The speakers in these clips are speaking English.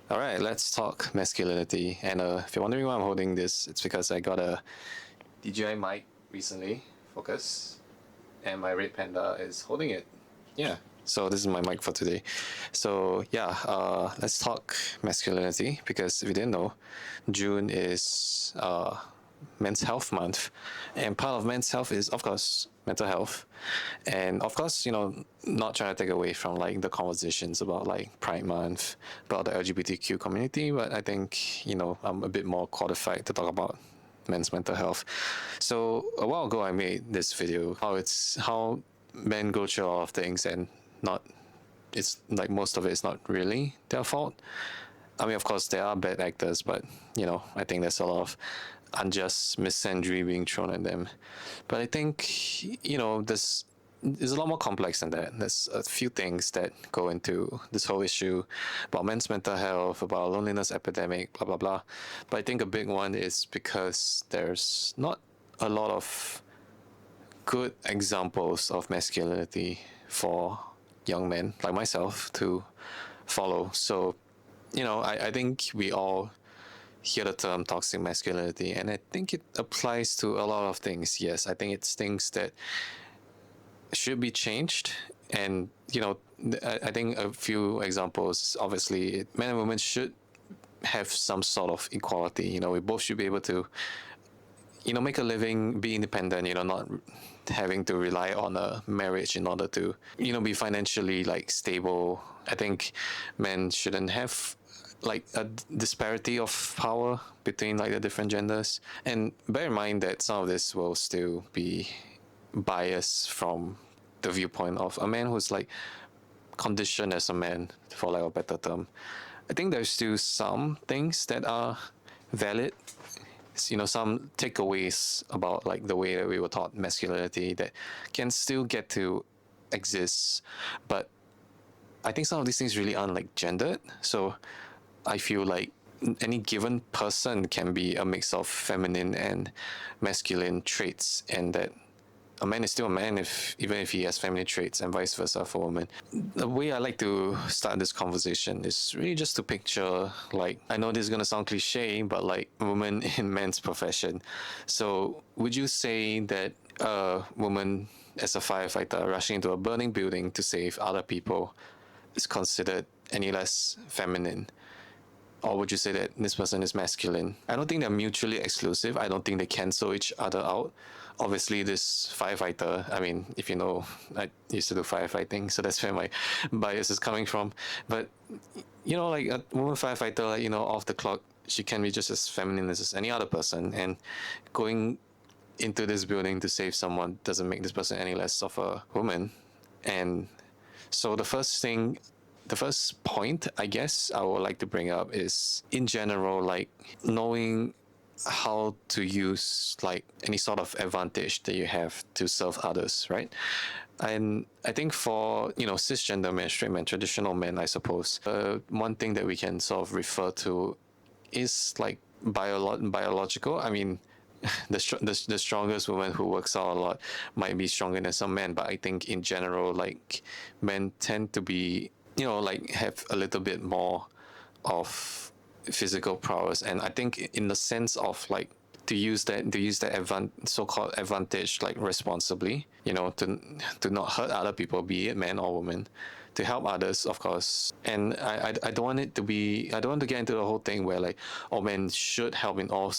All right, let's talk masculinity. And if you're wondering why I'm holding this, it's because I got a DJI mic recently, focus, and my red panda is holding it. Yeah. So this is my mic for today. So yeah, let's talk masculinity because if you didn't know, June is Men's Health Month, and part of Men's Health is, of course, mental health, and of course, not trying to take away from like the conversations about like Pride Month, about the LGBTQ community, but I think I'm a bit more qualified to talk about men's mental health. So a while ago, I made this video how men go through a lot of things and not it's like most of it is not really their fault. I mean, of course, there are bad actors, but I think there's a lot of unjust misandry being thrown at them. But I think this is a lot more complex than that. There's a few things that go into this whole issue about men's mental health, about loneliness epidemic, blah blah blah. But I think a big one is because there's not a lot of good examples of masculinity for young men like myself to follow. So I think we all hear the term toxic masculinity, and I think it applies to a lot of things. Yes, I think it's things that should be changed. And, I think a few examples, obviously, men and women should have some sort of equality. We both should be able to, make a living, be independent, not having to rely on a marriage in order to, be financially like stable. I think men shouldn't have like a disparity of power between like the different genders. And bear in mind that some of this will still be biased from the viewpoint of a man who's like conditioned as a man, for lack of a better term. I think there's still some things that are valid, some takeaways about like the way that we were taught masculinity that can still get to exist. But I think some of these things really aren't like gendered. So I feel like any given person can be a mix of feminine and masculine traits, and that a man is still a man even if he has feminine traits, and vice versa for women. The way I like to start this conversation is really just to picture, like, I know this is gonna sound cliche, but like women in men's profession. So would you say that a woman as a firefighter rushing into a burning building to save other people is considered any less feminine? Or would you say that this person is masculine? I don't think they're mutually exclusive. I don't think they cancel each other out. Obviously, this firefighter, I mean, if you know, I used to do firefighting, so that's where my bias is coming from. But, like a woman firefighter, like, off the clock, she can be just as feminine as any other person. And going into this building to save someone doesn't make this person any less of a woman. And so the first point, I guess, I would like to bring up is, in general, like knowing how to use like any sort of advantage that you have to serve others, right? And I think for cisgender men, straight men, traditional men, I suppose, one thing that we can sort of refer to is like biological. I mean, the strongest woman who works out a lot might be stronger than some men, but I think in general, like, men tend to be like have a little bit more of physical prowess. And I think in the sense of like to use that so-called advantage like responsibly, to not hurt other people, be it man or woman, to help others, of course. And I don't want I don't want to get into the whole thing where like, oh, men should help in all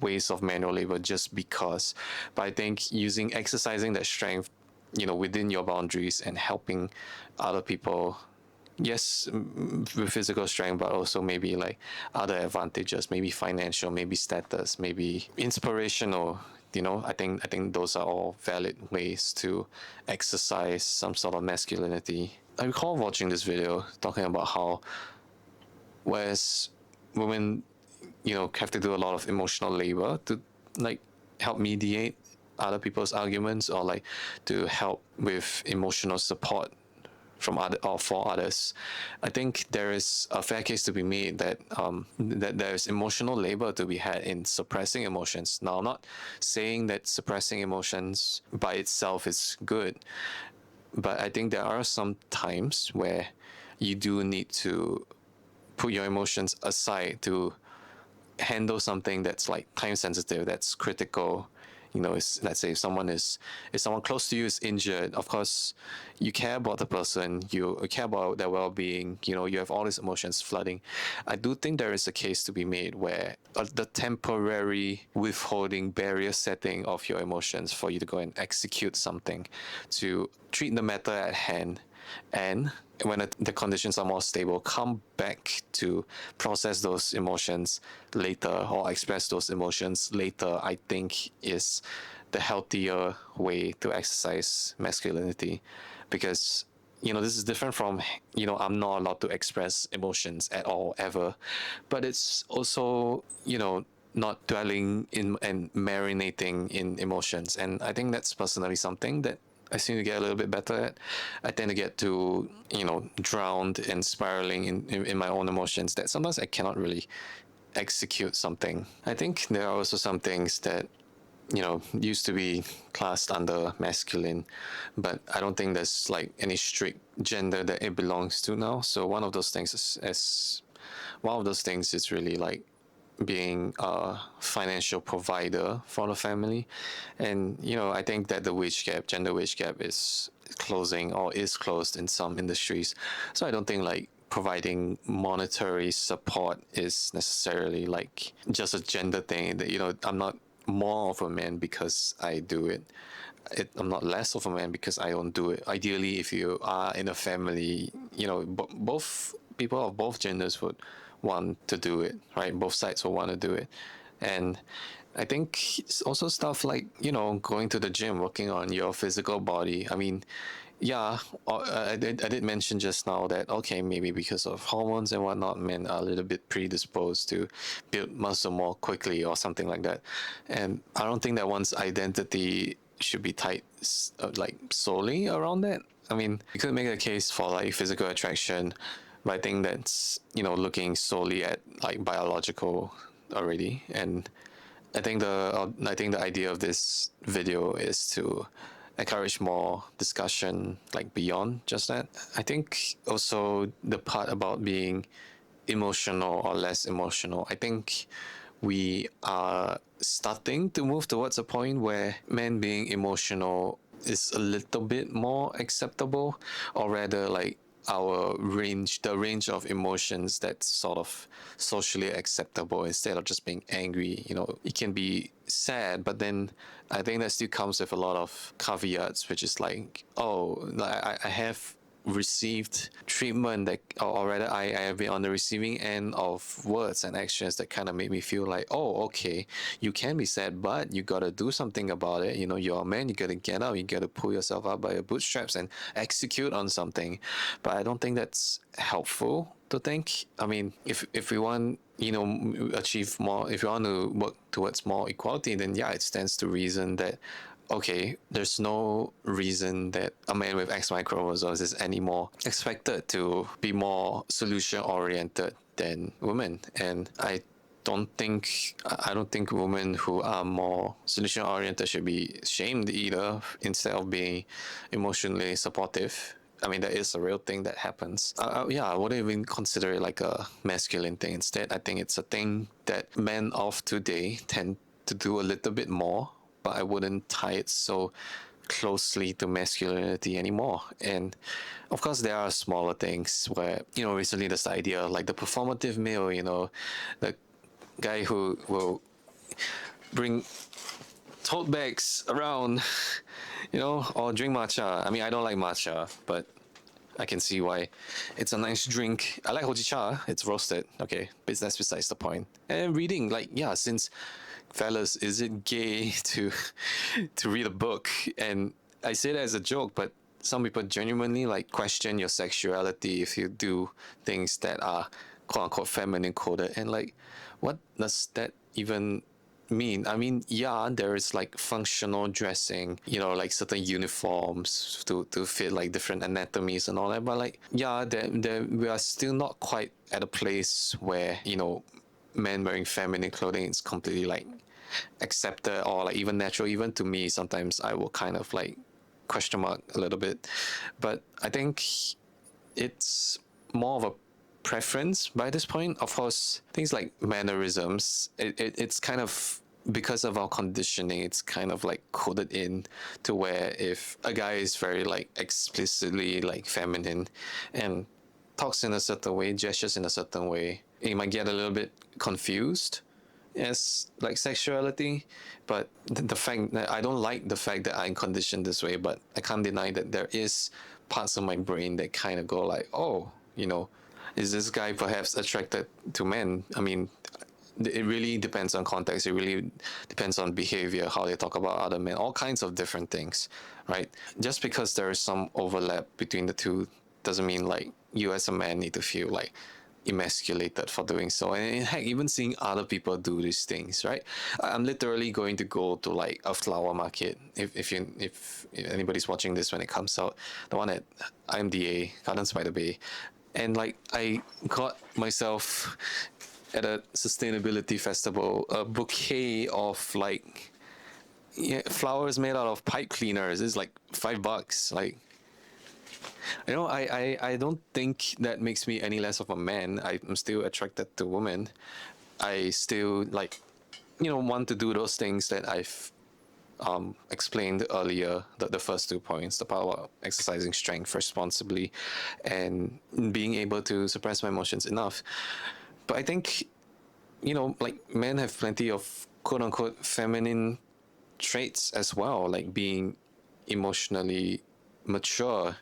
ways of manual labor just because. But I think exercising that strength, within your boundaries and helping other people, yes, with physical strength, but also maybe like other advantages, maybe financial, maybe status, maybe inspirational. I think those are all valid ways to exercise some sort of masculinity. I recall watching this video talking about how, whereas women, have to do a lot of emotional labor to like help mediate other people's arguments, or like to help with emotional support from other or for others. I think there is a fair case to be made that that there is emotional labor to be had in suppressing emotions. Now, I'm not saying that suppressing emotions by itself is good, but I think there are some times where you do need to put your emotions aside to handle something that's like time sensitive, that's critical. Let's say if someone close to you is injured, of course you care about the person, you care about their well-being, you have all these emotions flooding. I do think there is a case to be made where the temporary withholding, barrier setting of your emotions for you to go and execute something, to treat the matter at hand, and when the conditions are more stable, come back to process those emotions later or express those emotions later, I think is the healthier way to exercise masculinity. Because this is different from I'm not allowed to express emotions at all ever, but it's also not dwelling in and marinating in emotions. And I think that's personally something that I seem to get a little bit better at. I tend to get to, drowned and spiraling in my own emotions that sometimes I cannot really execute something. I think there are also some things that, used to be classed under masculine, but I don't think there's like any strict gender that it belongs to now. So one of those things is really like being a financial provider for the family. And I think that the gender wage gap is closing or is closed in some industries. So I don't think like providing monetary support is necessarily like just a gender thing. That I'm not more of a man because I do it. I'm not less of a man because I don't do it. Ideally, if you are in a family, both people of both genders would want to do it, right? Both sides will want to do it. And I think it's also stuff like, going to the gym, working on your physical body. I mean, yeah, I did mention just now that, okay, maybe because of hormones and whatnot, men are a little bit predisposed to build muscle more quickly or something like that. And I don't think that one's identity should be tied like solely around that. I mean, you could make a case for like physical attraction, but I think that's looking solely at like biological already. And I think the idea of this video is to encourage more discussion like beyond just that. I think also the part about being emotional or less emotional, I think we are starting to move towards a point where men being emotional is a little bit more acceptable, or rather like the range of emotions that's sort of socially acceptable, instead of just being angry. It can be sad, but then I think that still comes with a lot of caveats, which is like, oh, I have received treatment that, or rather I have been on the receiving end of words and actions that kind of made me feel like, oh, okay, you can be sad, but you gotta do something about it. You're a man, you gotta get up, you gotta pull yourself up by your bootstraps and execute on something. But I don't think that's helpful to think. I mean, if we want achieve more, if you want to work towards more equality, then yeah, it stands to reason that, okay, there's no reason that a man with XY chromosomes is any more expected to be more solution oriented than women. And I don't think women who are more solution oriented should be shamed either, instead of being emotionally supportive. I mean, that is a real thing that happens. Yeah, I wouldn't even consider it like a masculine thing. Instead, I think it's a thing that men of today tend to do a little bit more, but I wouldn't tie it so closely to masculinity anymore. And of course, there are smaller things where, recently there's the idea of like the performative male, the guy who will bring tote bags around, or drink matcha. I mean, I don't like matcha, but I can see why. It's a nice drink. I like hojicha. It's roasted. Okay, but that's besides the point. And reading, like, yeah, since fellas, is it gay to read a book? And I say that as a joke, but some people genuinely like question your sexuality if you do things that are quote unquote feminine coded. And like, what does that even mean? I mean, yeah, there is like functional dressing, like certain uniforms to fit like different anatomies and all that. But like, yeah, we are still not quite at a place where, men wearing feminine clothing is completely like accepted or like even natural. Even to me, sometimes I will kind of like question mark a little bit. But I think it's more of a preference by this point. Of course, things like mannerisms, it's kind of because of our conditioning, it's kind of like coded in to where if a guy is very like explicitly like feminine and talks in a certain way, gestures in a certain way, you might get a little bit confused as like sexuality. But the fact that I don't like the fact that I'm conditioned this way, but I can't deny that there is parts of my brain that kind of go like, oh, is this guy perhaps attracted to men? I mean, it really depends on context. It really depends on behavior, how they talk about other men, all kinds of different things, right? Just because there is some overlap between the two doesn't mean like you as a man need to feel like emasculated for doing so. And heck, even seeing other people do these things, right? I'm literally going to go to like a flower market, if anybody's watching this when it comes out, the one at IMDA, Gardens by the Bay. And like I got myself at a sustainability festival a bouquet of like, yeah, flowers made out of pipe cleaners. It's like $5. Like, I don't think that makes me any less of a man. I'm still attracted to women. I still like, want to do those things that I've explained earlier, the first 2 points, the power of exercising strength responsibly and being able to suppress my emotions enough. But I think, like men have plenty of quote unquote feminine traits as well, like being emotionally mature,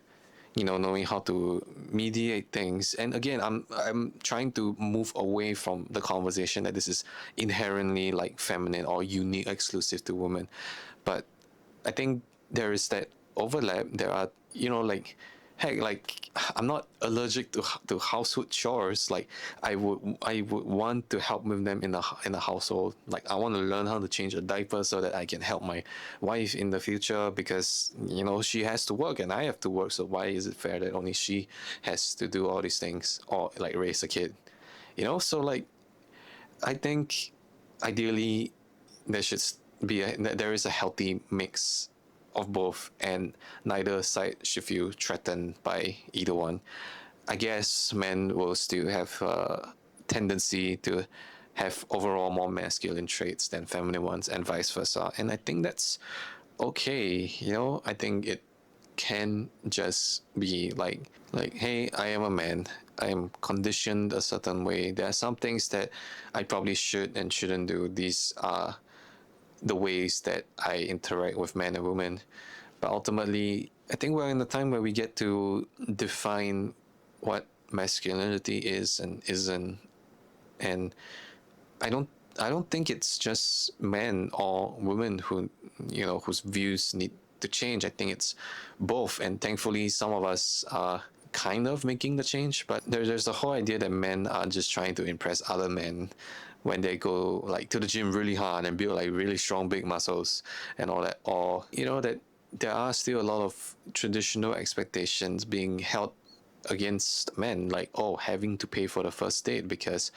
knowing how to mediate things. And again, I'm trying to move away from the conversation that this is inherently like feminine or unique, exclusive to women. But I think there is that overlap. There are, like, heck, like I'm not allergic to household chores. Like I would want to help with them in the household. Like I want to learn how to change a diaper so that I can help my wife in the future, because she has to work and I have to work. So why is it fair that only she has to do all these things or like raise a kid? So like I think ideally there should there is a healthy mix of both, and neither side should feel threatened by either one. I guess men will still have a tendency to have overall more masculine traits than feminine ones, and vice versa. And I think that's okay. I think it can just be like, hey, I am a man. I am conditioned a certain way. There are some things that I probably should and shouldn't do. These are the ways that I interact with men and women. But ultimately, I think we're in a time where we get to define what masculinity is and isn't. And I don't I don't think it's just men or women whose views need to change. I think it's both, and thankfully some of us are kind of making the change. But there's the whole idea that men are just trying to impress other men when they go like to the gym really hard and build like really strong big muscles and all that, or that there are still a lot of traditional expectations being held against men, like, oh, having to pay for the first date because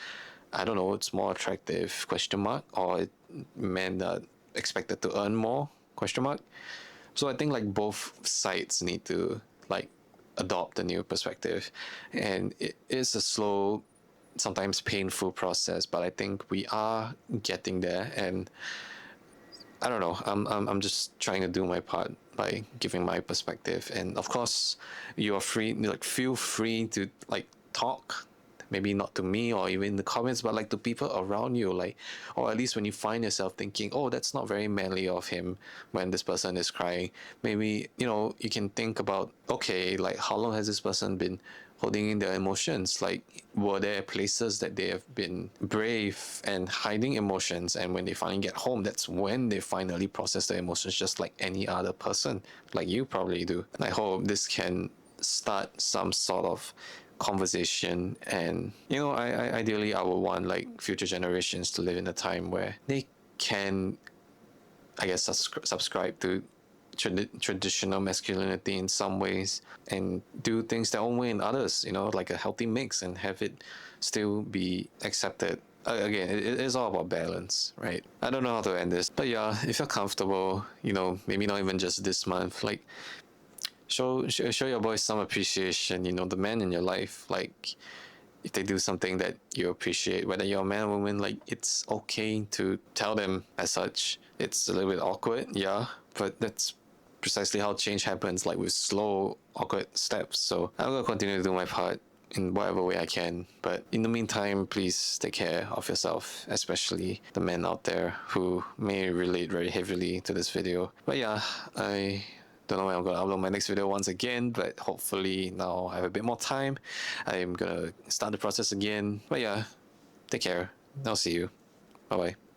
I don't know, it's more attractive, question mark, or men are expected to earn more, question mark. So I think like both sides need to like adopt a new perspective, and it is a slow, sometimes painful process, but I think we are getting there. And I don't know, I'm just trying to do my part by giving my perspective. And of course, you are free, like feel free to like talk, maybe not to me or even in the comments, but like to people around you, like, or at least when you find yourself thinking, oh, that's not very manly of him when this person is crying, maybe you can think about, okay, like how long has this person been holding in their emotions? Like, were there places that they have been brave and hiding emotions, and when they finally get home, that's when they finally process their emotions, just like any other person, like you probably do. And I hope this can start some sort of conversation. And ideally I would want like future generations to live in a time where they can, I guess, subscribe to traditional masculinity in some ways and do things their own way in others, like a healthy mix, and have it still be accepted. Again, it is all about balance, right? I don't know how to end this, but yeah, if you're comfortable, maybe not even just this month, like show your boys some appreciation, the men in your life. Like, if they do something that you appreciate, whether you're a man or woman, like it's okay to tell them as such. It's a little bit awkward, yeah, but that's precisely how change happens, like with slow, awkward steps. So I'm gonna continue to do my part in whatever way I can. But in the meantime, please take care of yourself, especially the men out there who may relate very heavily to this video. But yeah, I don't know when I'm gonna upload my next video once again, but hopefully now I have a bit more time. I'm gonna start the process again. But yeah, take care. I'll see you. Bye bye.